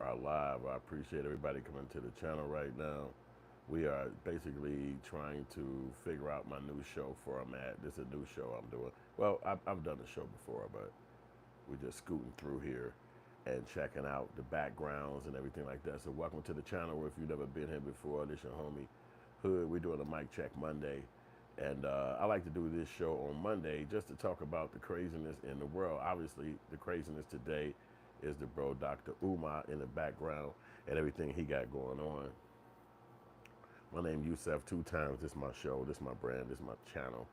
are live. I appreciate everybody coming to the channel right now. We are basically trying to figure out my new show format. This is a new show I'm doing. Well, I've done the show before, but we're just scooting through here and checking out the backgrounds and everything like that. So welcome to the channel. If you've never been here before, this your homie Hood. We're doing a mic check Monday. And I like to do this show on Monday just to talk about the craziness in the world. Obviously, the craziness today is the bro Dr. Umar in the background and everything he got going on. My name Yusef Two Times. This is my show. This is my brand. This is my channel.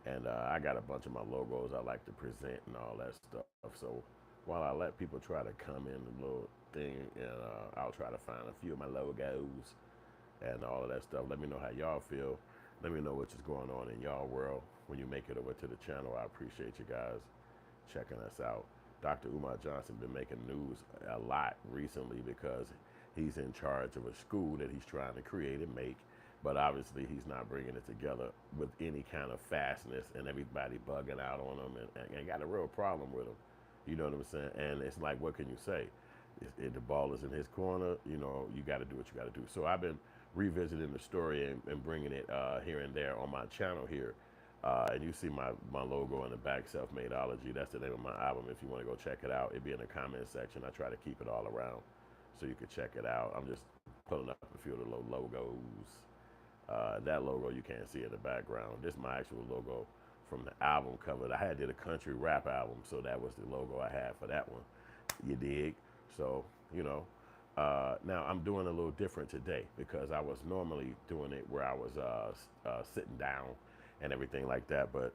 And I got a bunch of my logos I like to present and all that stuff. So while I let people try to come in the little thing, and I'll try to find a few of my logos and all of that stuff. Let me know how y'all feel. Let me know what's going on in y'all world when you make it over to the channel. I appreciate you guys checking us out. Dr. Umar Johnson been making news a lot recently because he's in charge of a school that he's trying to create and make, but obviously he's not bringing it together with any kind of fastness, and everybody bugging out on him and got a real problem with him. You know what I'm saying? And it's like, what can you say? The ball is in his corner. You know, you got to do what you got to do. So I've been revisiting the story and bringing it here and there on my channel here. And you see my logo in the back, Selfmadeology. That's the name of my album. If you want to go check it out, it'd be in the comment section. I try to keep it all around so you can check it out. I'm just pulling up a few of the logos. That logo you can't see in the background. This is my actual logo from the album cover. I had did a country rap album, so that was the logo I had for that one. You dig? So, you know, now I'm doing a little different today because I was normally doing it where I was sitting down and everything like that, but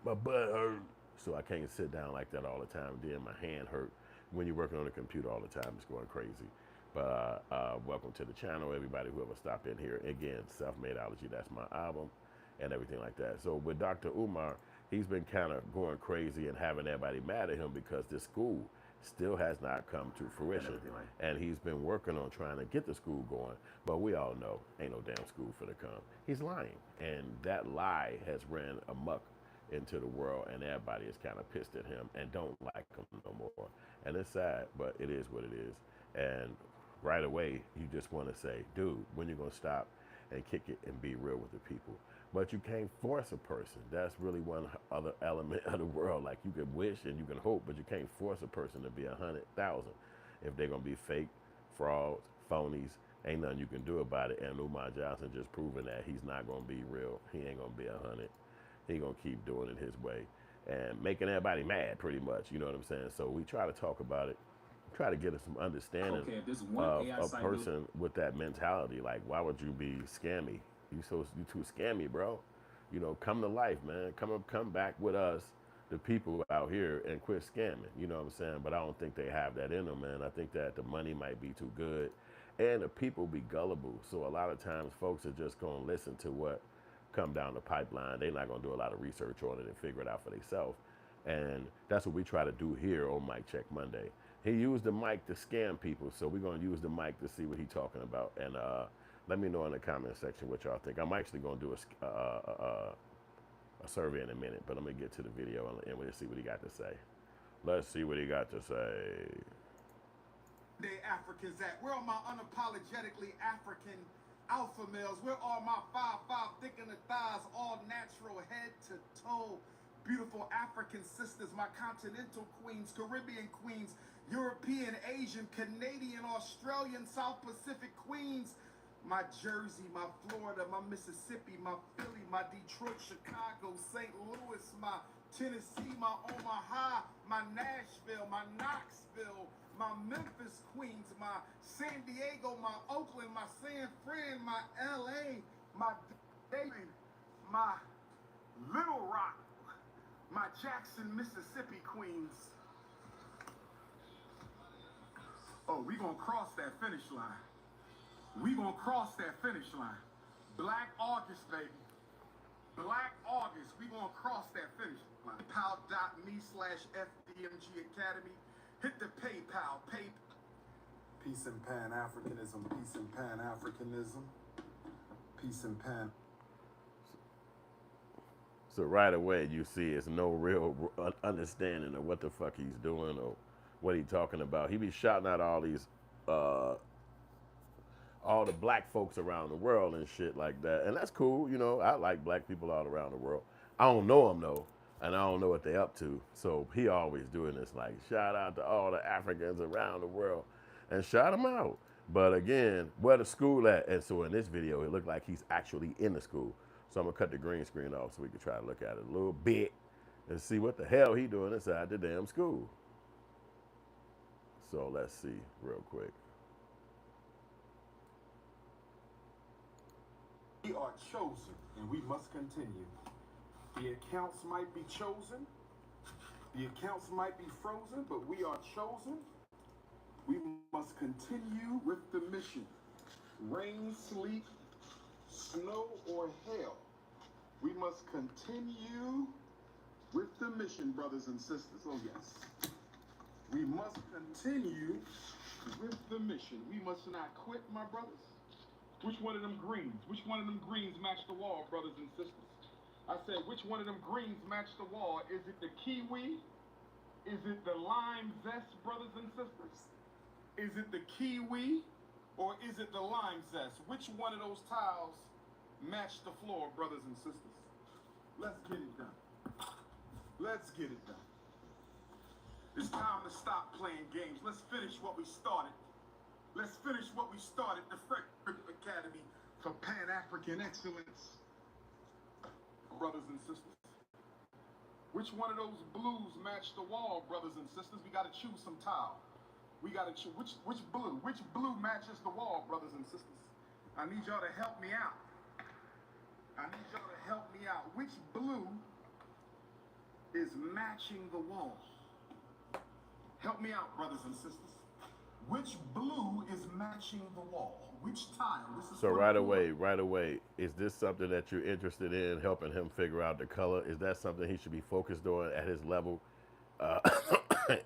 my butt hurt, so I can't sit down like that all the time. Then my hand hurt. When you're working on the computer all the time, it's going crazy. But welcome to the channel, everybody, whoever stopped in here. Again, Selfmadeology, that's my album and everything like that. So with Dr. Umar, he's been kind of going crazy and having everybody mad at him because this school still has not come to fruition. And he's been working on trying to get the school going. But we all know, ain't no damn school for to come. He's lying. And that lie has ran amok into the world, and everybody is kind of pissed at him and don't like him no more. And it's sad, but it is what it is. And right away, you just want to say, dude, when you going to stop and kick it and be real with the people? But you can't force a person. That's really one other element of the world. Like, you can wish and you can hope, but you can't force a person to be 100,000. If they're going to be fake, frauds, phonies, ain't nothing you can do about it. And Umar Johnson just proven that he's not going to be real. He ain't going to be 100. He going to keep doing it his way and making everybody mad, pretty much. You know what I'm saying? So we try to talk about it, try to get us some understanding of a person with that mentality. Like, why would you be scammy? You too scammy, bro. You know, come to life, man. Come back with us, the people out here, and quit scamming. You know what I'm saying? But I don't think they have that in them, man. I think that the money might be too good, and the people be gullible. So a lot of times, folks are just gonna listen to what come down the pipeline. They're not gonna do a lot of research on it and figure it out for themselves. And that's what we try to do here on Mic Check Monday. He used the mic to scam people, so we're gonna use the mic to see what he's talking about. And let me know in the comment section what y'all think. I'm actually gonna do a survey in a minute, but I'm gonna get to the video and we'll see what he got to say. Let's see what he got to say. They Africans at? Where are my unapologetically African alpha males? Where are my 5'5" thick in the thighs, all natural head to toe? Beautiful African sisters, my continental queens, Caribbean queens, European, Asian, Canadian, Australian, South Pacific queens. My Jersey, my Florida, my Mississippi, my Philly, my Detroit, Chicago, St. Louis, my Tennessee, my Omaha, my Nashville, my Knoxville, my Memphis Queens, my San Diego, my Oakland, my San Fran, my LA, my Dayton, my Little Rock, my Jackson, Mississippi Queens. Oh, we gonna cross that finish line. We gonna cross that finish line. Black August, baby. Black August, we gonna cross that finish line. PayPal.me/FDMG Academy. Hit the PayPal. Peace and Pan-Africanism, peace and Pan-Africanism, peace and Pan. So right away you see it's no real understanding of what the fuck he's doing or what he talking about. He be shouting out uh, all the black folks around the world and shit like that. And that's cool, you know. I like black people all around the world. I don't know them though, and I don't know what they up to. So he always doing this, like shout out to all the Africans around the world, and shout them out. But again, where the school at? And so in this video, it looked like he's actually in the school. So I'm gonna cut the green screen off so we can try to look at it a little bit and see what the hell he doing inside the damn school. So let's see real quick. We are chosen, and we must continue. The accounts might be chosen, the accounts might be frozen, but we are chosen. We must continue with the mission. Rain, sleet, snow, or hail. We must continue with the mission, brothers and sisters. Oh, yes. We must continue with the mission. We must not quit, my brothers. Which one of them greens? Which one of them greens match the wall, brothers and sisters? I said, which one of them greens match the wall? Is it the kiwi? Is it the lime zest, brothers and sisters? Is it the kiwi or is it the lime zest? Which one of those tiles match the floor, brothers and sisters? Let's get it done. Let's get it done. It's time to stop playing games. Let's finish what we started. Let's finish what we started, the Frederick Academy for Pan-African Excellence. Brothers and sisters. Which one of those blues match the wall, brothers and sisters? We got to choose some tile. We got to choose which blue matches the wall, brothers and sisters? I need y'all to help me out. I need y'all to help me out. Which blue is matching the wall? Help me out, brothers and sisters. Which blue is matching the wall? Which tile? This is So right away, is this something that you're interested in, helping him figure out the color? Is that something he should be focused on at his level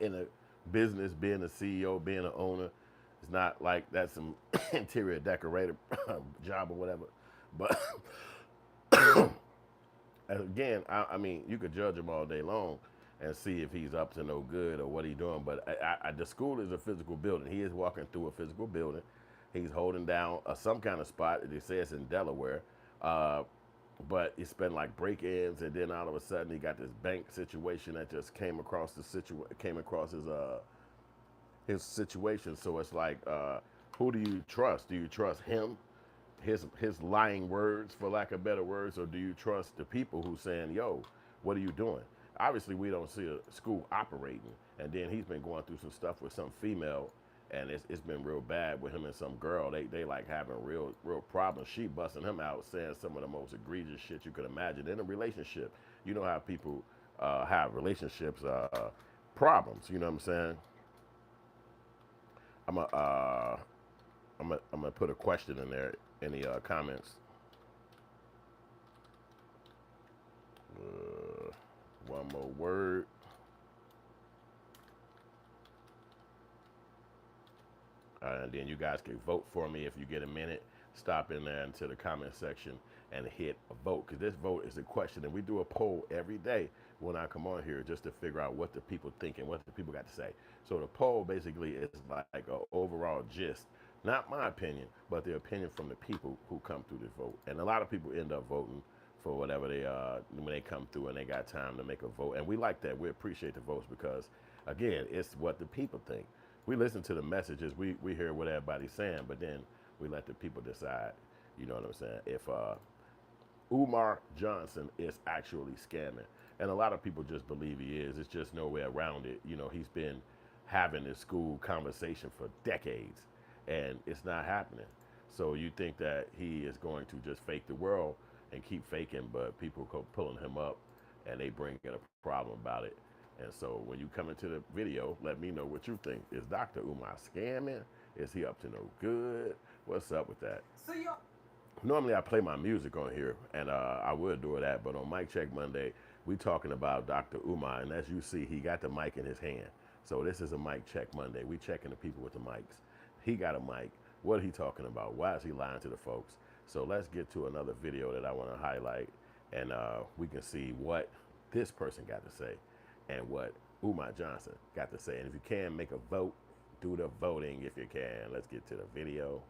in a business, being a CEO, being an owner? It's not like that's some interior decorator job or whatever. But again, I mean, you could judge him all day long and see if he's up to no good or what he's doing. But the school is a physical building. He is walking through a physical building. He's holding down some kind of spot. They say it's in Delaware, but it's been like break-ins, and then all of a sudden he got this bank situation that just came across his situation. So it's like, who do you trust? Do you trust him, his lying words, for lack of better words, or do you trust the people who saying, "Yo, what are you doing?" Obviously, we don't see a school operating, and then he's been going through some stuff with some female, and it's been real bad with him and some girl. They like having real problems. She busting him out, saying some of the most egregious shit you could imagine in a relationship. You know how people have relationships problems. You know what I'm saying? I'm gonna put a question in there in the comments. One more word. And then you guys can vote for me if you get a minute. Stop in there into the comment section and hit a vote, because this vote is a question, and we do a poll every day when I come on here just to figure out what the people think and what the people got to say. So the poll basically is like an overall gist, not my opinion, but the opinion from the people who come through this vote. And a lot of people end up voting for whatever they when they come through and they got time to make a vote. And we like that. We appreciate the votes because, again, it's what the people think. We listen to the messages. We hear what everybody's saying, but then we let the people decide. You know what I'm saying? If Umar Johnson is actually scamming. And a lot of people just believe he is. It's just no way around it. You know, he's been having this school conversation for decades, and it's not happening. So you think that he is going to just fake the world and keep faking, but people go pulling him up, and they bring in a problem about it. And so when you come into the video, let me know what you think. Is Dr. Umar scamming? Is he up to no good? What's up with that? So you Normally I play my music on here, and I would do that, but on Mic Check Monday, we talking about Dr. Umar, and as you see, he got the mic in his hand. So this is a Mic Check Monday. We checking the people with the mics. He got a mic. What he talking about? Why is he lying to the folks? So let's get to another video that I want to highlight, and we can see what this person got to say and what Umar Johnson got to say. And if you can, make a vote. Do the voting if you can. Let's get to the video.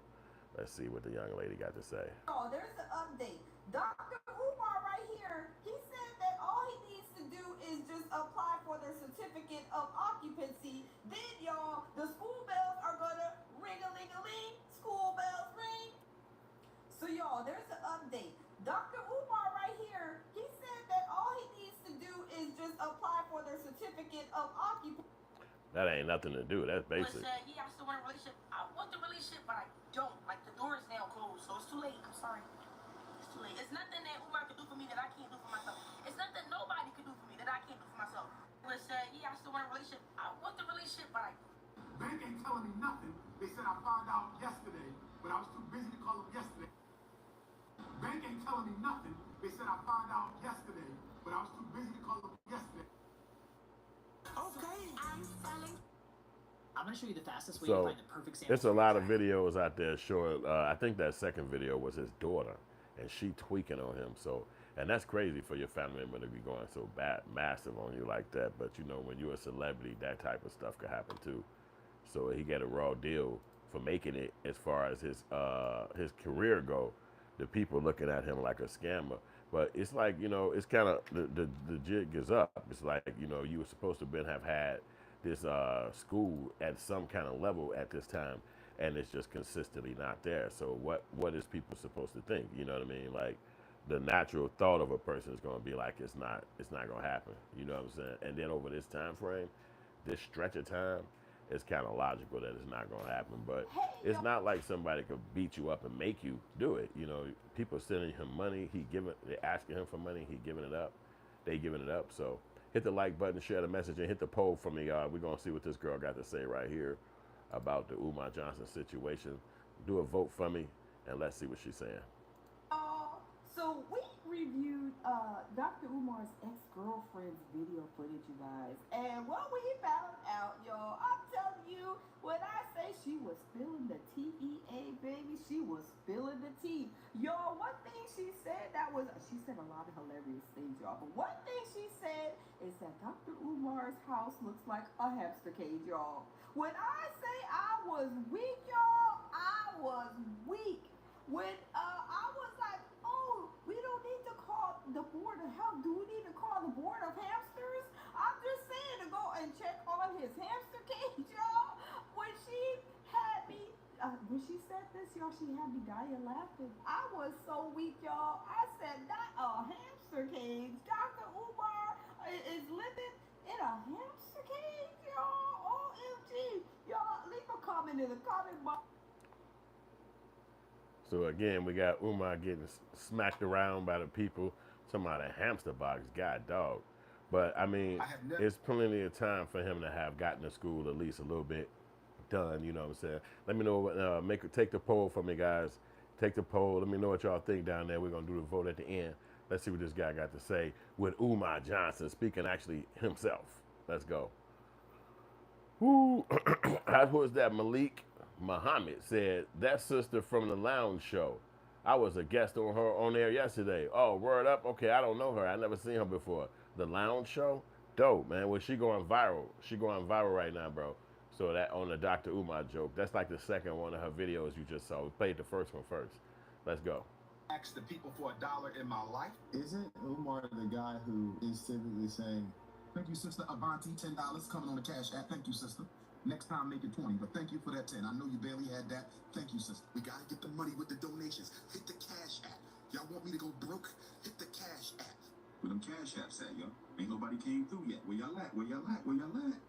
Let's see what the young lady got to say. Oh, there's an update. Dr. Umar right here, he said that all he needs to do is just apply for their certificate of occupancy. Then, y'all, the school bells are gonna ring-a-ling-a-ling. School bells ring. So, y'all, there's an update. Dr. Umar right here, he said that all he needs to do is just apply for their certificate of occupancy. That ain't nothing to do. That's basic. Said, yeah, I still want a relationship. I want the relationship, but I don't. Like, the door is now closed, so it's too late. I'm sorry. It's too late. It's nothing that Umar could do for me that I can't do for myself. It's nothing nobody could do for me that I can't do for myself. But said, yeah, I still want a relationship. I want the relationship, but I... Bank ain't telling me nothing. They said I found out yesterday, but I was too busy to call them yesterday. Bank ain't telling me nothing. They said I found out yesterday, but I was too busy to call them yesterday. Okay. I'm gonna show you the fastest way So, to find the perfect sample. it's a lot of videos out there showing. I think that second video was his daughter, and she tweaking on him. So, and that's crazy for your family member to be going so massive on you like that. But you know, when you're a celebrity, that type of stuff could happen too. So he got a raw deal for making it. As far as his career go, the people looking at him like a scammer. But it's like, you know, it's kind of the jig is up. It's like, you know, you were supposed to have had this school at some kind of level at this time, and it's just consistently not there. So what is people supposed to think? You know what I mean? Like, the natural thought of a person is going to be like, it's not going to happen. You know what I'm saying? And then over this time frame, this stretch of time, it's kind of logical that it's not going to happen. But it's not like somebody could beat you up and make you do it. You know, people sending him money, they're asking him for money, he giving it up, they giving it up. So hit the like button, share the message, and hit the poll for me. We're going to see what this girl got to say right here about the Umar Johnson situation. Do a vote for me, and let's see what she's saying. So we reviewed Dr. Umar's ex-girlfriend's video footage, you guys. And what we found out, y'all, I'm telling you, when I say she was spilling the TEA, baby, she was spilling the tea. Y'all, one thing she said she said a lot of hilarious things, y'all. But one thing she said is that Dr. Umar's house looks like a hamster cage, y'all. When I say I was weak, y'all, I was weak. When I was like, oh, we don't need to call the board of health. Do we need to call the board of hamsters? I'm just saying to go and check on his hamster cage, y'all. When she had me, when she said this, y'all, she had me dying laughing. I was so weak, y'all. I said, not a hamster cage. Dr. Umar is living in a hamster cage, y'all. OMG. Y'all, leave a comment in the comment box. So again, we got Umar getting smacked around by the people. Talking about a hamster box, god dog. But I mean, it's plenty of time for him to have gotten to school at least a little bit done. You know what I'm saying? Let me know. Take the poll for me, guys. Take the poll. Let me know what y'all think down there. We're gonna do the vote at the end. Let's see what this guy got to say with Umar Johnson speaking actually himself. Let's go. Who? How was that? Malik Muhammad said, that sister from the lounge show. I was a guest on her on there yesterday. Oh, word up. Okay, I don't know her. I never seen her before. The lounge show? Dope, man. Well, she going viral. She going viral right now, bro. So that on the Dr. Umar joke, that's like the second one of her videos you just saw. We played the first one first. Let's go. Ask the people for $1 in my life. Isn't Umar the guy who is typically saying, thank you, sister Avanti, $10 coming on the cash app. Thank you, sister. Next time, make it 20, but thank you for that 10. I know you barely had that. Thank you, sister. We gotta get the money with the donations. Hit the cash app. Y'all want me to go broke? Hit the cash app. Where them cash apps at, yo? Ain't nobody came through yet. Where y'all at? Where y'all at? Where y'all at?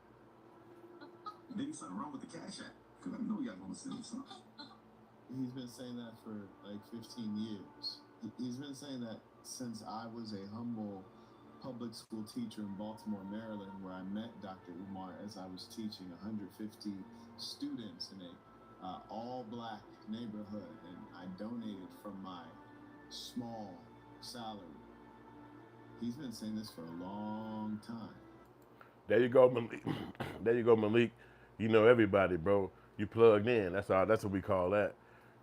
Maybe something wrong with the cash app. Cause I know y'all gonna send me something. He's been saying that for like 15 years. He's been saying that since I was a humble public school teacher in Baltimore, Maryland, where I met Dr. Umar as I was teaching 150 students in a all-black neighborhood, and I donated from my small salary. He's been saying this for a long time. There you go, Malik. There you go, Malik. You know everybody, bro. You plugged in. That's what we call that.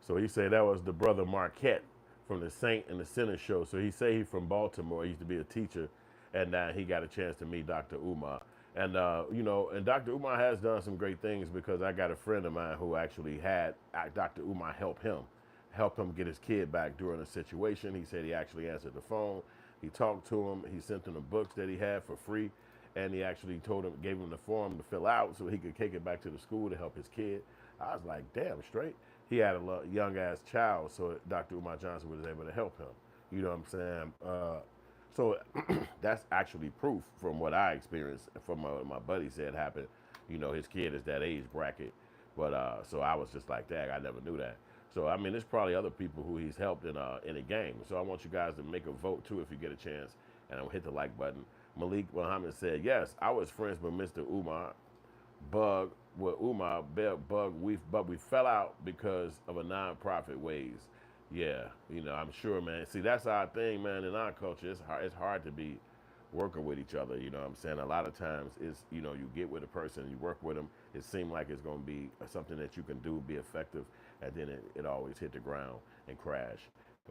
So he said that was the brother Marquette from the Saint and the Sinner show. So he say he's from Baltimore. He used to be a teacher. And now he got a chance to meet Dr. Umar. And you know, and Dr. Umar has done some great things because I got a friend of mine who actually had Dr. Umar help him get his kid back during a situation. He said he actually answered the phone. He talked to him. He sent him the books that he had for free, and he actually gave him the form to fill out so he could take it back to the school to help his kid. I was like, damn straight. He had a young ass child, so Dr. Umar Johnson was able to help him. You know what I'm saying? So that's actually proof from what I experienced from what my buddy said happened. You know, his kid is that age bracket. But so I was just like, dang, I never knew that. So I mean, there's probably other people who he's helped in a game. So I want you guys to make a vote too if you get a chance, and I'll hit the like button. Malik Muhammad said, yes, I was friends with Mr. Umar, Bug with Umar, Bug. We fell out because of a non-profit ways. Yeah, you know, I'm sure, man. See, that's our thing, man. In our culture, it's hard to be working with each other. You know what I'm saying? A lot of times it's, you know, you get with a person, you work with them, it seems like it's going to be something that you can do, be effective, and then it always hit the ground and crash.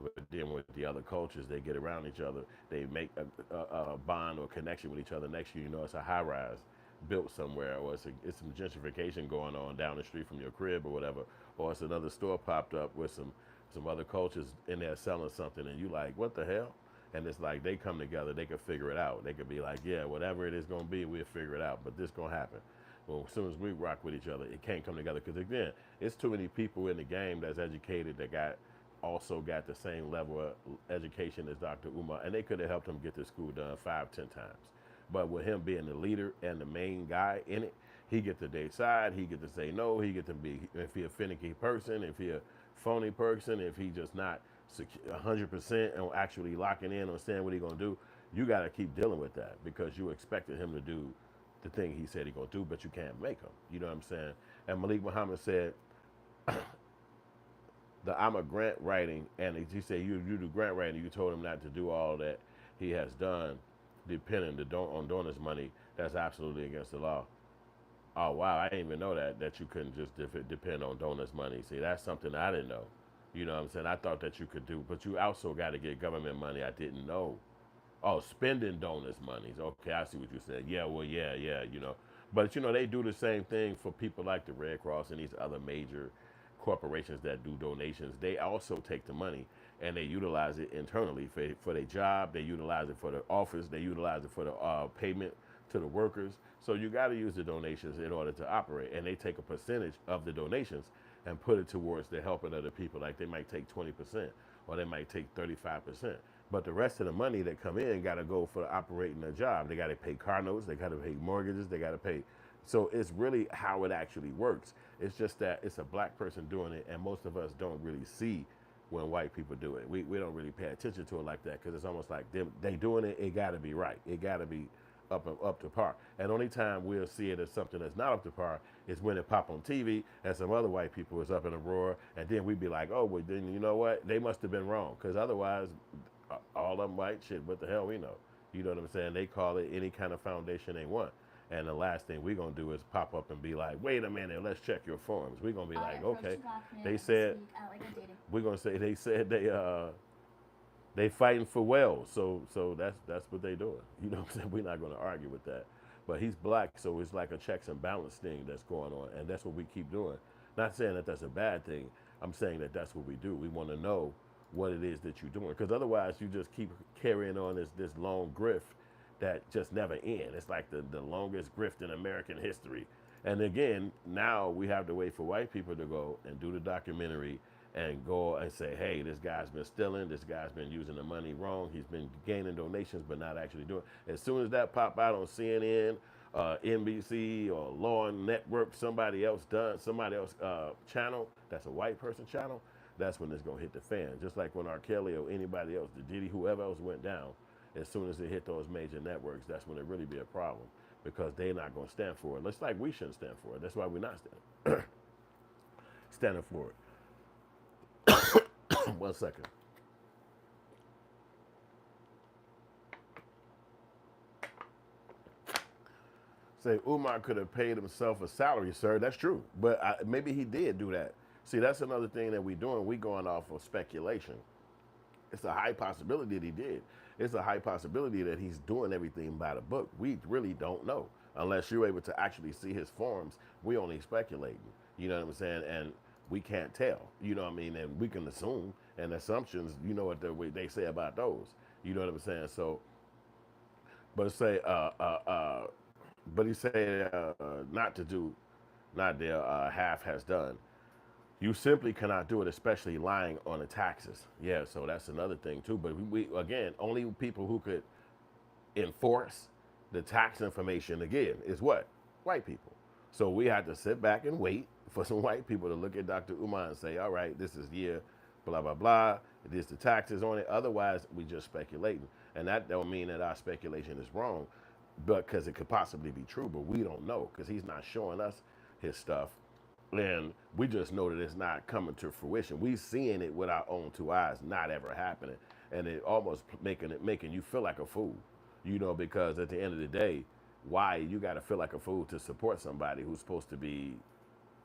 But then with the other cultures, they get around each other, they make a bond or connection with each other. Next thing you know, it's a high rise built somewhere, or it's some gentrification going on down the street from your crib or whatever, or it's another store popped up with some other cultures in there selling something, and you like, what the hell? And it's like they come together, they can figure it out. They could be like, yeah, whatever it is going to be, we'll figure it out. But this going to happen. Well, as soon as we rock with each other, it can't come together. Because again, it's too many people in the game that's educated that also got the same level of education as Dr. Umar. And they could have helped him get this school done 5, 10 times. But with him being the leader and the main guy in it, he get to decide, he get to say no, he get to be, if he a finicky person, if he a phony person, if he just not 100% and actually locking in on saying what he gonna do, you gotta keep dealing with that because you expected him to do the thing he said he gonna do, but you can't make him. You know what I'm saying? And Malik Muhammad said, I'm a grant writing, and he said you do grant writing, you told him not to do all that he has done, depending on donors' money. That's absolutely against the law. Oh wow, I didn't even know that you couldn't just depend on donors' money. See, that's something I didn't know. You know what I'm saying? I thought that you could do, but you also got to get government money. I didn't know. Oh, spending donors' monies. Okay, I see what you said. Yeah, well, yeah, you know. But, you know, they do the same thing for people like the Red Cross and these other major corporations that do donations. They also take the money and they utilize it internally for their job. They utilize it for the office. They utilize it for the payment to the workers. So you got to use the donations in order to operate. And they take a percentage of the donations and put it towards the helping of the people. Like they might take 20% or they might take 35%. But the rest of the money that come in got to go for operating their job. They got to pay car notes. They got to pay mortgages. They got to pay. So it's really how it actually works. It's just that it's a black person doing it, and most of us don't really see when white people do it. We don't really pay attention to it like that because it's almost like they doing it. It got to be right. It got to be up to par. And the only time we'll see it as something that's not up to par is when it pop on TV and some other white people is up in a roar, and then we'd be like, oh, well, then you know what? They must have been wrong because otherwise, all of them white shit. What the hell we know? You know what I'm saying? They call it any kind of foundation they want. And the last thing we're going to do is pop up and be like, wait a minute, let's check your forms. We're going to be like, okay, they said, we're going to say they said they fighting for wells. So that's what they doing. You know what I'm saying? We're not going to argue with that. But he's black, so it's like a checks and balance thing that's going on. And that's what we keep doing. Not saying that that's a bad thing. I'm saying that that's what we do. We want to know what it is that you're doing. Because otherwise you just keep carrying on this long grift that just never ends. It's like the longest grift in American history. And again, now we have to wait for white people to go and do the documentary and go and say, hey, this guy's been stealing, this guy's been using the money wrong, he's been gaining donations but not actually doing it. As soon as that pop out on CNN, NBC or Law Network, somebody else channel, that's a white person channel, that's when it's gonna hit the fan. Just like when R. Kelly or anybody else, the Diddy, whoever else went down, as soon as it hit those major networks, that's when it really be a problem because they're not gonna stand for it. It's like we shouldn't stand for it. That's why we're not standing for it. 1 second. Say Umar could have paid himself a salary, sir. That's true, but maybe he did do that. See, that's another thing that we're doing. We going off of speculation. It's a high possibility that he did. It's a high possibility that he's doing everything by the book. We really don't know unless you're able to actually see his forms, we only speculating. You know what I'm saying? And we can't tell. You know what I mean? And we can assume, and assumptions, you know what they say about those. You know what I'm saying? So, but say, but he say not to do, not the half has done. You simply cannot do it, especially lying on the taxes. Yeah, so that's another thing too. But we again, only people who could enforce the tax information again is what? White people. So we had to sit back and wait for some white people to look at Dr. Umar and say, all right, this is year, blah, blah, blah. This the taxes on it. Otherwise, we just speculating. And that don't mean that our speculation is wrong, but because it could possibly be true, but we don't know because he's not showing us his stuff. And we just know that it's not coming to fruition. We seeing it with our own two eyes, not ever happening. And it almost making you feel like a fool, you know, because at the end of the day, why you got to feel like a fool to support somebody who's supposed to be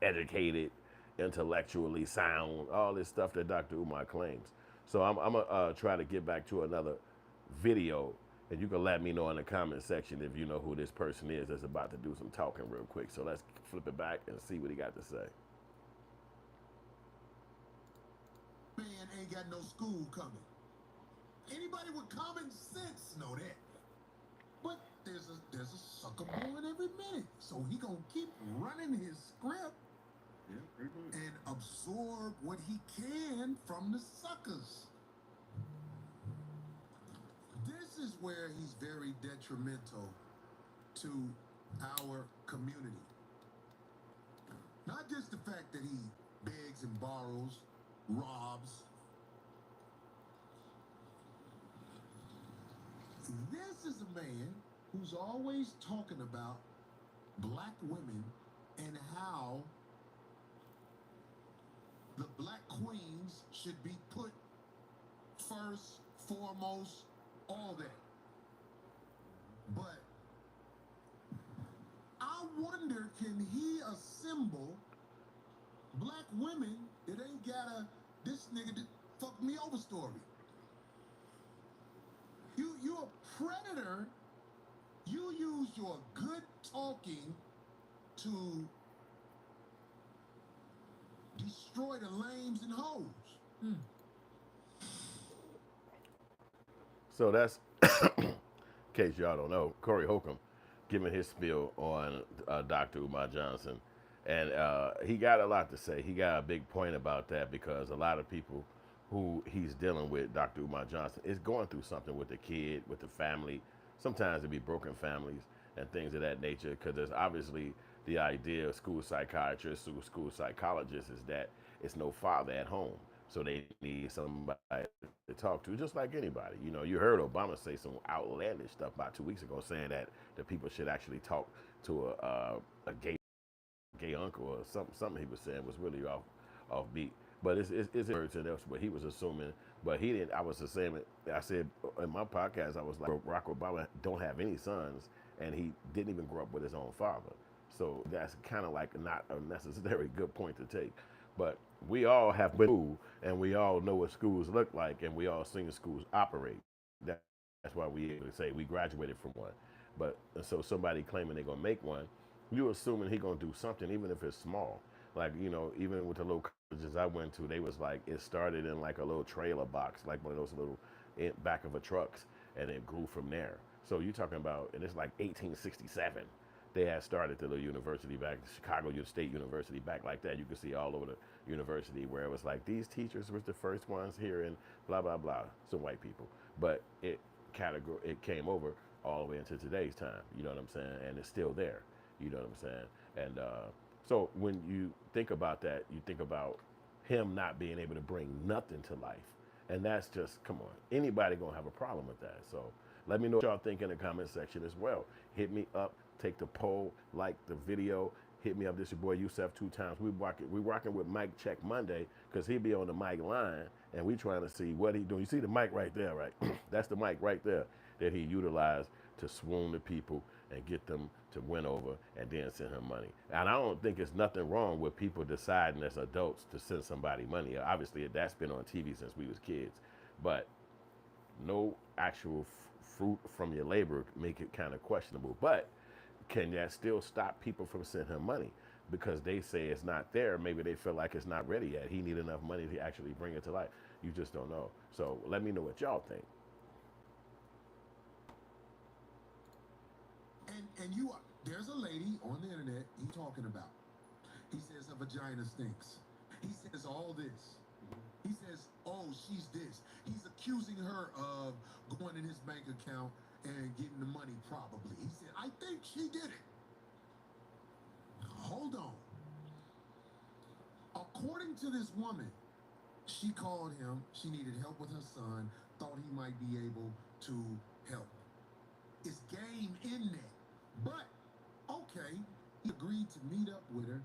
educated, intellectually sound, all this stuff that Dr. Umar claims. So I'm going to try to get back to another video, and you can let me know in the comment section if you know who this person is that's about to do some talking real quick. So let's flip it back and see what he got to say. Man ain't got no school coming. Anybody with common sense know that. But there's a sucker born every minute, so he gonna keep running his script and absorb what he can from the suckers. This is where he's very detrimental to our community. Not just the fact that he begs and borrows, robs. This is a man who's always talking about black women and how the black queens should be put first, foremost, all that. But I wonder, can he assemble black women that ain't got a this nigga that fuck me over story? You're a predator. You use your good talking to destroy the lames and hoes. So that's, in case y'all don't know, Corey Holcomb giving his spiel on Dr. Umar Johnson. And he got a lot to say. He got a big point about that because a lot of people who he's dealing with, Dr. Umar Johnson, is going through something with the kid, with the family. Sometimes it be broken families and things of that nature because there's obviously the idea of school psychiatrists, school psychologists is that it's no father at home. So they need somebody to talk to, just like anybody. You know, you heard Obama say some outlandish stuff about 2 weeks ago saying that the people should actually talk to a gay uncle or something he was saying was really offbeat. But it's words and else. But he was assuming. But he didn't. I was the same. I said in my podcast, I was like, Barack Obama don't have any sons, and he didn't even grow up with his own father. So that's kind of like not a necessary good point to take. But we all have been to school, and we all know what schools look like, and we all seen schools operate. That's why we able to say we graduated from one. But so somebody claiming they're gonna make one, you assuming he gonna do something, even if it's small. Like, you know, even with the little colleges I went to, they was like, it started in like a little trailer box, like one of those little back of a trucks, and it grew from there. So you're talking about, and it's like 1867. They had started the little university back, Chicago State University back like that. You could see all over the university where it was like, these teachers was the first ones here and blah, blah, blah, some white people. But it came over all the way into today's time, you know what I'm saying? And it's still there, you know what I'm saying? And so when you think about that, you think about him not being able to bring nothing to life. And that's just, come on, anybody gonna have a problem with that. So let me know what y'all think in the comment section as well. Hit me up, take the poll, like the video, hit me up. This is your boy Yusef Two Times. We rocking with Mic Check Monday because he be on the mic line and we trying to see what he doing. You see the mic right there, right? That's the mic right there that he utilized to swoon the people and get them to win over and then send him money. And I don't think it's nothing wrong with people deciding as adults to send somebody money. Obviously, that's been on TV since we was kids, but no actual fruit from your labor make it kind of questionable. But can that still stop people from sending him money? Because they say it's not there. Maybe they feel like it's not ready yet. He need enough money to actually bring it to life. You just don't know. So let me know what y'all think. And you are, there's a lady on the internet he talking about. He says her vagina stinks. He says all this. He says, oh, she's this. He's accusing her of going in his bank account and getting the money probably. He said, I think she did it. Hold on. According to this woman, she called him. She needed help with her son, thought he might be able to help. It's game in there. But, okay, he agreed to meet up with her,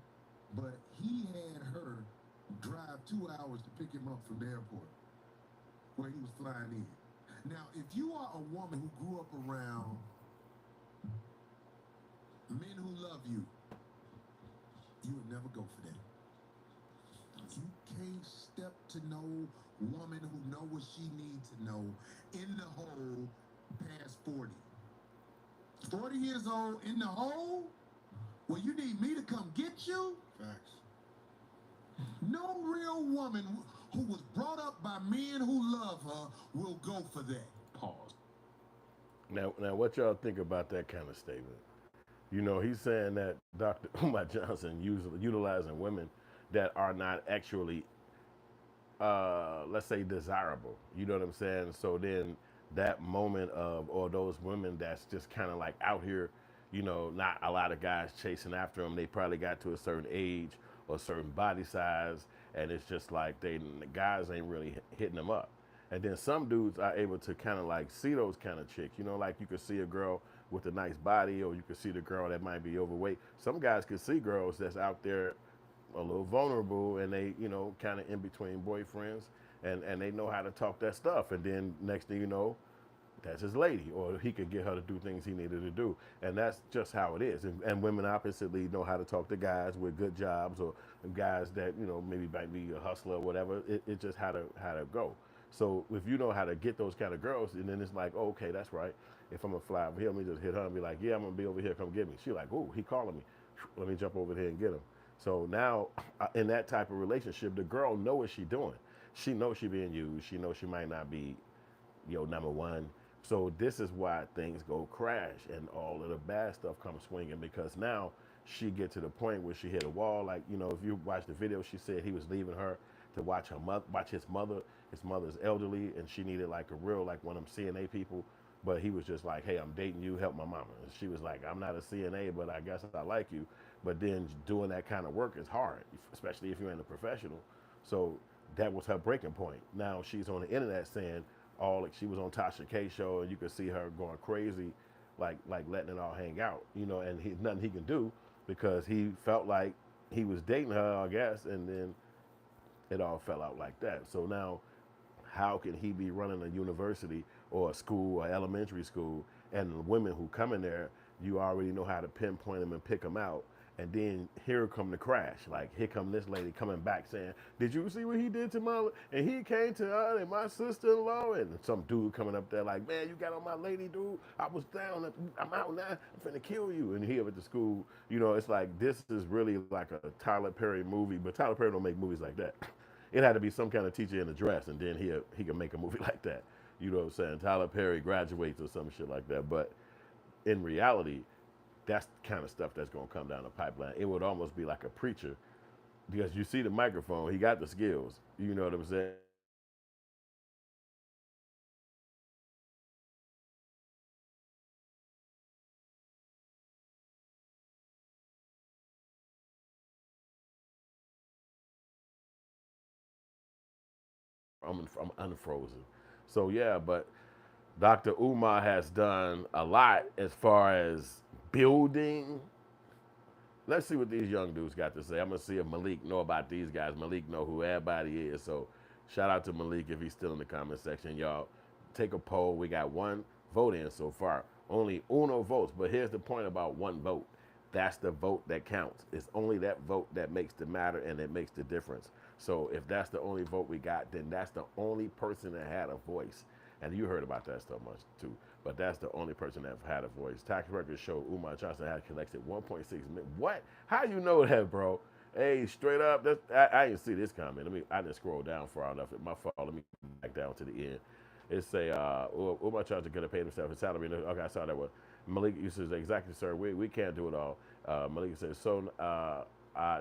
but he had her drive 2 hours to pick him up from the airport where he was flying in. Now, if you are a woman who grew up around men who love you, you would never go for that. You can't step to no woman who know what she needs to know in the hole past 40. 40 years old in the hole? Well, you need me to come get you? Facts. No real woman who was brought up by men who love her will go for that. Pause. Now, what y'all think about that kind of statement? You know, he's saying that Dr. Umar Johnson utilizing women that are not actually, let's say, desirable. You know what I'm saying? So then that moment of, or those women that's just kind of like out here, you know, not a lot of guys chasing after them. They probably got to a certain age or a certain body size, and it's just like the guys ain't really hitting them up. And then some dudes are able to kind of like see those kind of chicks, you know, like you could see a girl with a nice body, or you could see the girl that might be overweight. Some guys could see girls that's out there a little vulnerable, and they, you know, kind of in between boyfriends, and they know how to talk that stuff. And then next thing you know, that's his lady, or he could get her to do things he needed to do. And that's just how it is. And women oppositely know how to talk to guys with good jobs, or guys that, you know, maybe might be a hustler or whatever. It just how to go. So if you know how to get those kind of girls, and then it's like, oh, okay, that's right. If I'm gonna fly over here, let me just hit her and be like, yeah, I'm gonna be over here, come get me. She like, oh, he calling me. Let me jump over here and get him. So now, in that type of relationship, the girl know what she doing. She knows she being used. She knows she might not be, you know, number one. So this is why things go crash and all of the bad stuff comes swinging, because now she get to the point where she hit a wall. Like, you know, if you watch the video, she said he was leaving her to watch her mother, watch his mother. His mother's elderly, and she needed like a real, like one of them CNA people. But he was just like, hey, I'm dating you, help my mama. And she was like, I'm not a CNA, but I guess I like you. But then doing that kind of work is hard, especially if you're in a professional. So that was her breaking point. Now she's on the internet saying like she was on Tasha K show, and you could see her going crazy, like letting it all hang out, you know, and nothing he can do, because he felt like he was dating her, I guess, and then it all fell out like that. So now, how can he be running a university or a school or elementary school, and the women who come in there, you already know how to pinpoint them and pick them out, and then here come the crash. Like, here come this lady coming back saying, did you see what he did to my, and he came to her and my sister-in-law, and some dude coming up there like, man, you got on my lady, dude. I was down, I'm out now, I'm finna kill you. And here at the school, you know, it's like, this is really like a Tyler Perry movie, but Tyler Perry don't make movies like that. It had to be some kind of teacher in a dress, and then he can make a movie like that. You know what I'm saying? Tyler Perry Graduates or some shit like that. But in reality, that's the kind of stuff that's going to come down the pipeline. It would almost be like a preacher, because you see the microphone, he got the skills. You know what I'm saying? I'm unfrozen. So yeah, but Dr. Umar has done a lot as far as building. Let's see what these young dudes got to say. I'm gonna see if Malik know about these guys. Malik know who everybody is. So shout out to Malik if he's still in the comment section. Y'all take a poll. We got one vote in so far. Only uno votes. But here's the point about one vote. That's the vote that counts. It's only that vote that makes the matter and it makes the difference. So if that's the only vote we got, then that's the only person that had a voice. And you heard about that stuff much too. But that's the only person that had a voice. Tax records show Umar Johnson had collected 1.6 million. What? How you know that, bro? Hey, straight up, I didn't see this comment. I didn't scroll down far enough. My fault. Let me go back down to the end. It say, Umar Johnson could have paid himself his salary. Okay, I saw that one. Malik says, exactly, sir. We can't do it all. Malik says, so,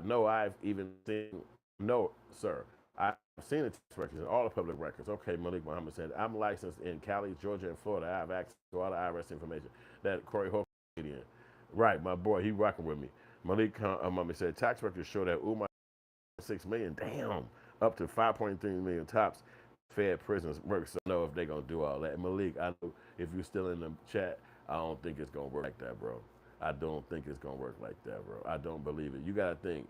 no, I've even seen, no, sir. I've seen the tax records and all the public records. Okay, Malik Muhammad said, I'm licensed in Cali, Georgia, and Florida. I have access to all the IRS information that Corey Hope in. Right, my boy, he rocking with me. Malik Muhammad said, tax records show that Umar 6 million, damn, up to 5.3 million tops. Fed prisons work, so I know if they're gonna do all that. Malik, I know if you're still in the chat, I don't think it's gonna work like that, bro. I don't think it's gonna work like that, bro. I don't believe it. You gotta think.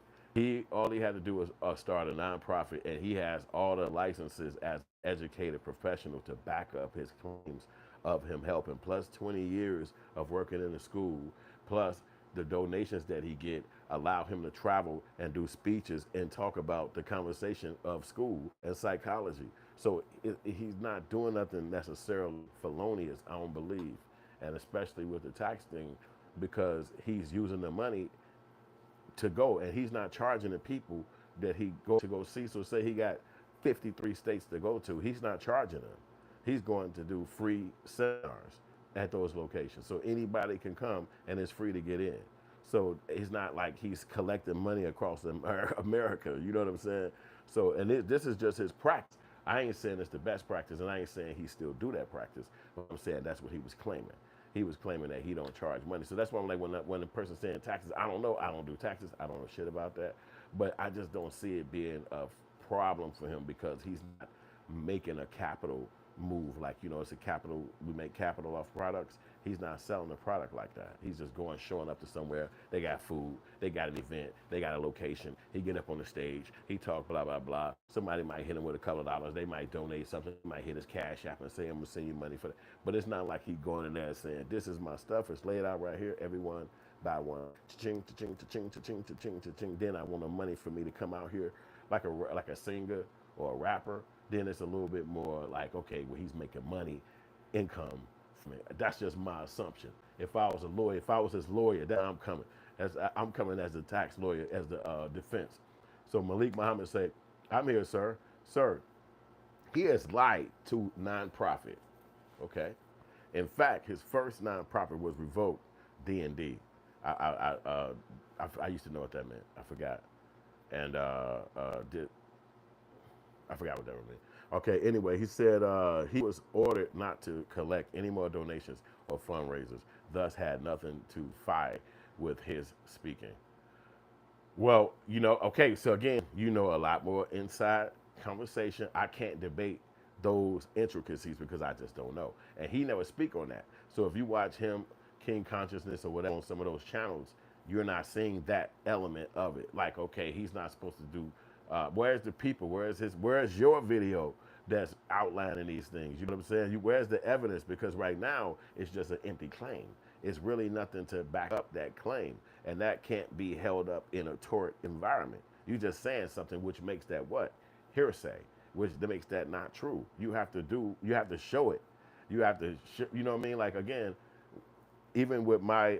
All he had to do was start a nonprofit, and he has all the licenses as educated professional to back up his claims of him helping, plus 20 years of working in the school, plus the donations that he get allow him to travel and do speeches and talk about the conversation of school and psychology. So he's not doing nothing necessarily felonious, I don't believe, and especially with the tax thing, because he's using the money to go, and he's not charging the people that he go to go see. So say he got 53 states to go to, he's not charging them. He's going to do free seminars at those locations. So anybody can come and it's free to get in. So it's not like he's collecting money across America, you know what I'm saying? So, and this is just his practice. I ain't saying it's the best practice, and I ain't saying he still do that practice. But I'm saying that's what he was claiming. He was claiming that he don't charge money. So that's why I'm like, when the person's saying taxes, I don't know. I don't do taxes. I don't know shit about that. But I just don't see it being a problem for him because he's not making a capital move. Like, you know, it's a capital, we make capital off products. He's not selling the product like that. He's just showing up to somewhere. They got food. They got an event. They got a location. He get up on the stage. He talk, blah, blah, blah. Somebody might hit him with a couple of dollars. They might donate something. He might hit his cash app and say, I'm going to send you money for that. But it's not like he going in there and saying, this is my stuff. It's laid out right here. Everyone buy one. Cha-ching, cha-ching, cha-ching, cha-ching, cha-ching, cha-ching. Then I want the money for me to come out here like a singer or a rapper. Then it's a little bit more like, okay, well, he's making money, income. That's just my assumption. If I was a lawyer, if I was his lawyer, then I'm coming. I'm coming as a tax lawyer, as the defense. So Malik Muhammad said, I'm here, sir. Sir, he has lied to nonprofit, okay? In fact, his first nonprofit was revoked, D&D. I used to know what that meant. I forgot. And I forgot what that would mean. Okay, anyway, he said he was ordered not to collect any more donations or fundraisers, thus had nothing to fight with his speaking. Well, you know, okay, so again, you know a lot more inside conversation. I can't debate those intricacies because I just don't know. And he never speak on that. So if you watch him, King Consciousness or whatever on some of those channels, you're not seeing that element of it. Like, okay, he's not supposed to do where's the people? Where's your video that's outlining these things? You know what I'm saying? Where's the evidence? Because right now it's just an empty claim. It's really nothing to back up that claim, and that can't be held up in a tort environment. You're just saying something which makes that what? Hearsay, which makes that not true. You have to show it. You have to, you know what I mean? Like again, even with my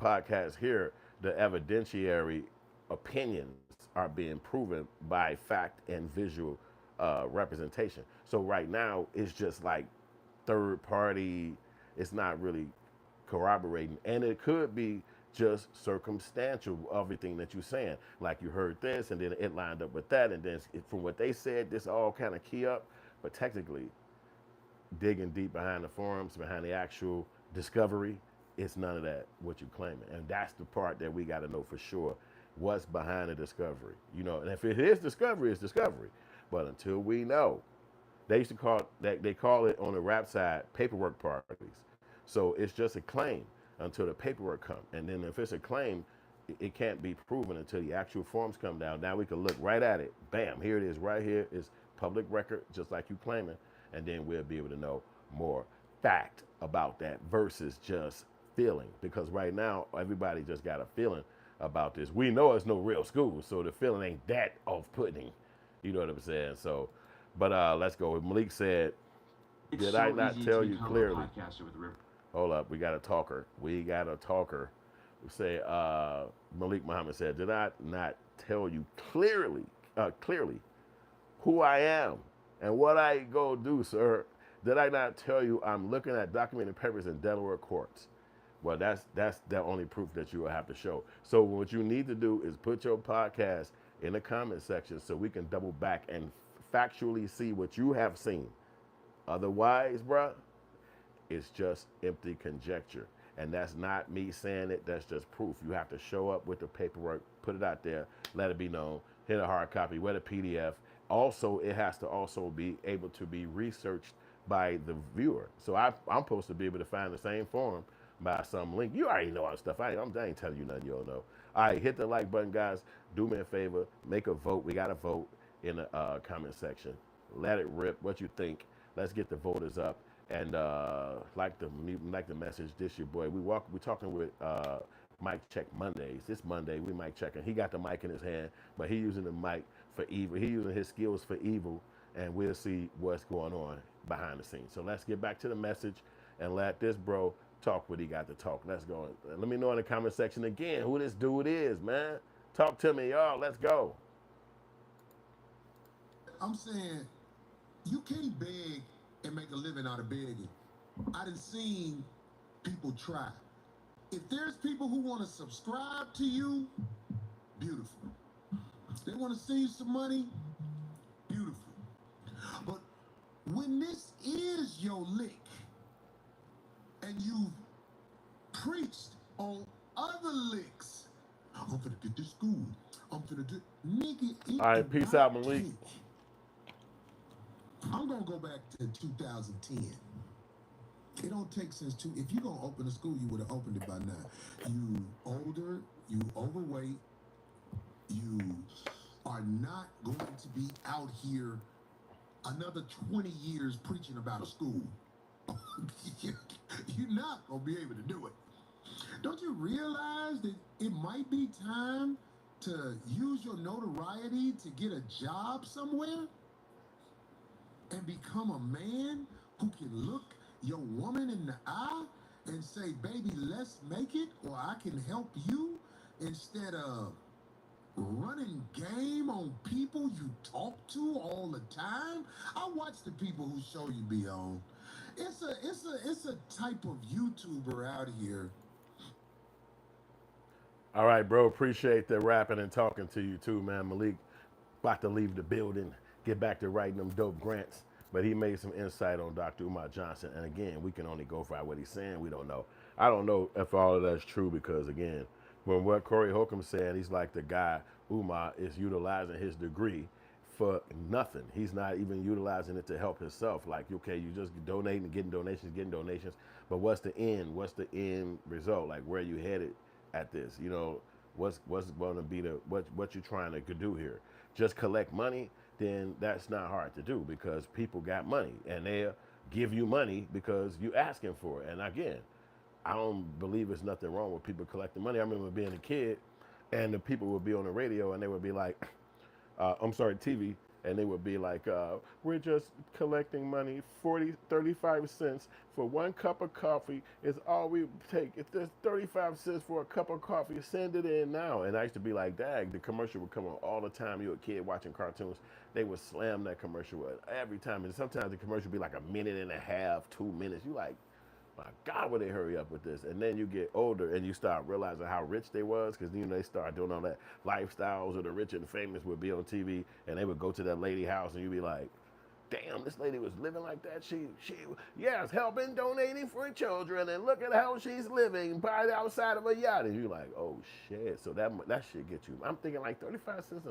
podcast here, the evidentiary opinions are being proven by fact and visual representation. So right now, it's just like third party. It's not really corroborating. And it could be just circumstantial, everything that you're saying. Like you heard this, and then it lined up with that. And then from what they said, this all kind of key up. But technically, digging deep behind the forums, behind the actual discovery, it's none of that, what you're claiming. And that's the part that we got to know for sure. What's behind the discovery, you know? And if it is discovery, it's discovery. But until we know, they used to call they call it on the rap side paperwork parties. So it's just a claim until the paperwork comes. And then if it's a claim, it can't be proven until the actual forms come down. Now we can look right at it. Bam, here it is right here. It's public record, just like you claiming. And then we'll be able to know more fact about that versus just feeling. Because right now, everybody just got a feeling about this. We know it's no real school, so the feeling ain't that off-putting. You know what I'm saying? So, but let's go. Malik said, It's Did so I not easy tell to you become clearly? a podcaster with River. Hold up, we got a talker. We got a talker. We say Malik Muhammad said, "Did I not tell you clearly who I am and what I go do, sir? Did I not tell you I'm looking at documented papers in Delaware courts?" Well, that's the only proof that you will have to show. So what you need to do is put your podcast in the comment section so we can double back and factually see what you have seen. Otherwise, bruh, it's just empty conjecture. And that's not me saying it, that's just proof. You have to show up with the paperwork, put it out there, let it be known, hit a hard copy, with a PDF. Also, it has to also be able to be researched by the viewer. So I'm supposed to be able to find the same form by some link. You already know all the stuff. I ain't telling you nothing you don't know. All right, hit the like button, guys. Do me a favor, make a vote. We got to vote in the comment section. Let it rip. What you think? Let's get the voters up. And like the message, this your boy. We talking with Mic Check Mondays. This Monday we mic checking. He got the mic in his hand, but he using the mic for evil. He using his skills for evil, and we'll see what's going on behind the scenes. So let's get back to the message and let this bro talk what he got to talk. Let's go. Let me know in the comment section again who this dude is, man. Talk to me, y'all. Let's go. I'm saying you can't beg and make a living out of begging. I done seen people try. If there's people who want to subscribe to you, beautiful. They want to send you some money, beautiful. But when this is your lick and you've preached on other licks, I'm finna get this school. I'm finna do, nigga. All right, peace out, Malik. I'm gonna go back to 2010. It don't take since if you're gonna open a school, you would have opened it by now. You older, you overweight, you are not going to be out here another 20 years preaching about a school. You're not gonna be able to do it. Don't you realize that it might be time to use your notoriety to get a job somewhere and become a man who can look your woman in the eye and say, baby, let's make it, or I can help you, instead of running game on people you talk to all the time? I watch the people who show you be on. It's a type of YouTuber out here. All right, bro. Appreciate the rapping and talking to you too, man. Malik about to leave the building, get back to writing them dope grants. But he made some insight on Dr. Umar Johnson. And again, we can only go by what he's saying. We don't know. I don't know if all of that's true because, again, when what Corey Holcomb said, he's like the guy, Umar, is utilizing his degree for nothing. He's not even utilizing it to help himself. Like, okay, you just donating, getting donations. But what's the end? What's the end result? Like, where are you headed at this? You know, what's going to be what you're trying to do here? Just collect money? Then that's not hard to do because people got money and they'll give you money because you asking for it. And again, I don't believe there's nothing wrong with people collecting money. I remember being a kid and the people would be on the radio and they would be like, TV, and they would be like, we're just collecting money, 35 cents for one cup of coffee is all we take. If there's 35 cents for a cup of coffee, send it in now. And I used to be like, dang, the commercial would come on all the time. You're a kid watching cartoons. They would slam that commercial every time. And sometimes the commercial would be like a minute and a half, 2 minutes. You like, my God, would they hurry up with this? And then you get older and you start realizing how rich they was because, you know, they start doing all that lifestyles of the rich and famous would be on TV and they would go to that lady house and you'd be like, damn, this lady was living like that. She yes, helping, donating for children and look at how she's living by the outside of a yacht. And you're like, oh, shit. So that shit get you. I'm thinking like 35 cents,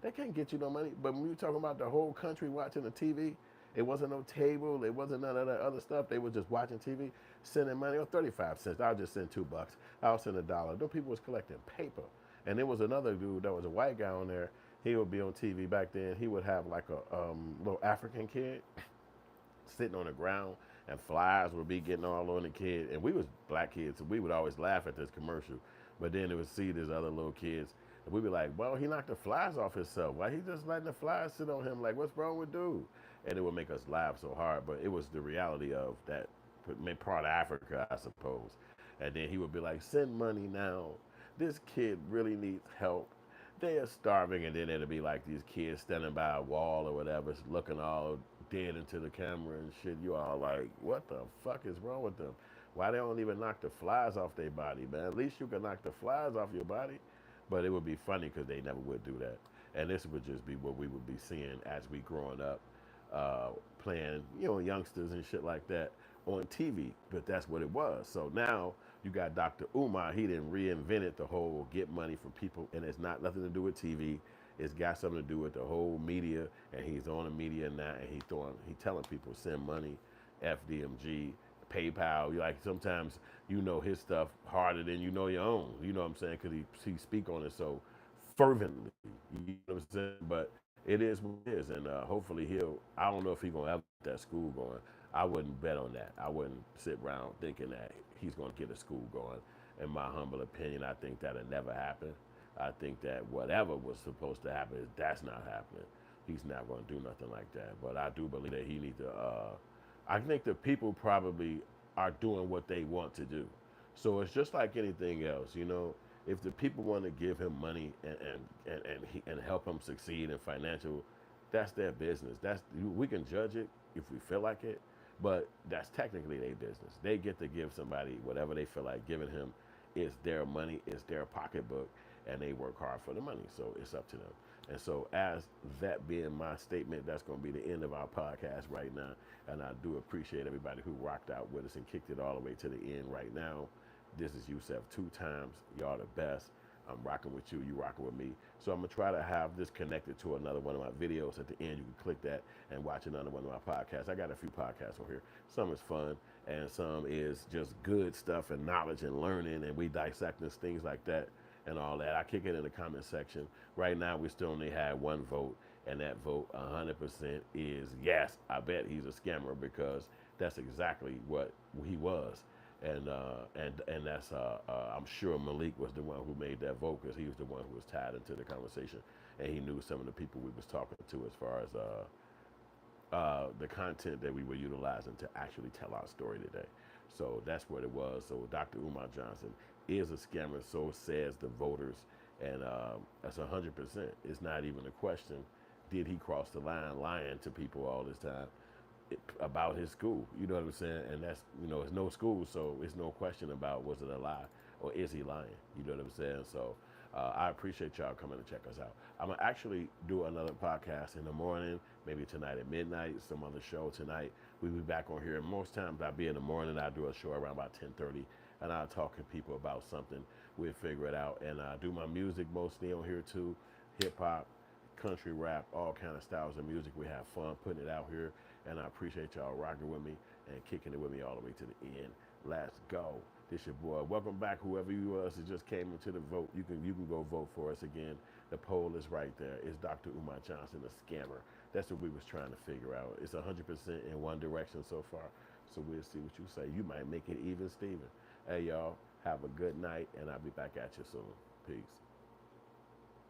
that can't get you no money. But when you're talking about the whole country watching the TV, it wasn't no table. It wasn't none of that other stuff. They were just watching TV, sending money. Oh, 35 cents. I'll just send $2. I'll send $1. Those people was collecting paper. And there was another dude that was a white guy on there. He would be on TV back then. He would have like a little African kid sitting on the ground and flies would be getting all on the kid. And we was black kids, so we would always laugh at this commercial. But then they would see these other little kids we'd be like, well, he knocked the flies off himself. Why he just letting the flies sit on him? Like, what's wrong with dude? And it would make us laugh so hard, but it was the reality of that part of Africa, I suppose. And then he would be like, send money now. This kid really needs help. They are starving. And then it'd be like these kids standing by a wall or whatever, looking all dead into the camera and shit. You all like, what the fuck is wrong with them? Why they don't even knock the flies off their body, man? At least you can knock the flies off your body. But it would be funny because they never would do that. And this would just be what we would be seeing as we growing up, playing, youngsters and shit like that on TV. But that's what it was. So now you got Dr. Umar. He didn't reinvented the whole get money from people, and it's not nothing to do with TV. It's got something to do with the whole media, and he's on the media now, and he telling people send money, FDMG, PayPal. Like sometimes his stuff harder than your own. You know what I'm saying? Because he speak on it so fervently. You know what I'm saying? But it is what it is, and hopefully I don't know if he's gonna ever get that school going. I wouldn't bet on that. I wouldn't sit around thinking that he's gonna get a school going. In my humble opinion, I think that'll never happen. I think that whatever was supposed to happen that's not happening. He's not gonna do nothing like that. But I do believe that he needs to. I think the people probably are doing what they want to do. So it's just like anything else, If the people want to give him money and help him succeed in financial, that's their business. We can judge it if we feel like it, but that's technically their business. They get to give somebody whatever they feel like giving him. It's their money, it's their pocketbook, and they work hard for the money. So it's up to them. And so, as that being my statement, that's going to be the end of our podcast right now. And I do appreciate everybody who rocked out with us and kicked it all the way to the end right now. This is Yusef Two Times. Y'all the best. I'm rocking with you. You rocking with me. So I'm going to try to have this connected to another one of my videos. At the end, you can click that and watch another one of my podcasts. I got a few podcasts on here. Some is fun, and some is just good stuff and knowledge and learning, and we dissecting things like that and all that. I kick it in the comment section. Right now, we still only had one vote, and that vote 100% is yes. I bet he's a scammer because that's exactly what he was. And that's I'm sure Malik was the one who made that vote because he was the one who was tied into the conversation, and he knew some of the people we was talking to as far as the content that we were utilizing to actually tell our story today. So that's what it was. So Dr. Umar Johnson is a scammer, so says the voters, and that's 100%. It's not even a question. Did he cross the line lying to people all this time about his school? You know what I'm saying? And that's, it's no school, so it's no question about was it a lie or is he lying? You know what I'm saying? So I appreciate y'all coming to check us out. I'm going to actually do another podcast in the morning, maybe tonight at midnight, some other show tonight. We'll be back on here. And most times I'll be in the morning. I'll do a show around about 10:30, and I'll talk to people about something. We'll figure it out. And I do my music mostly on here too, hip-hop, country rap, all kind of styles of music. We have fun putting it out here, and I appreciate y'all rocking with me and kicking it with me all the way to the end. Let's go. This your boy. Welcome back, whoever you was that just came into the vote. You can go vote for us again. The poll is right there. Is Dr. Umar Johnson a scammer? That's what we was trying to figure out. It's 100% in one direction so far. So we'll see what you say. You might make it even, Steven. Hey, y'all, have a good night, and I'll be back at you soon. Peace.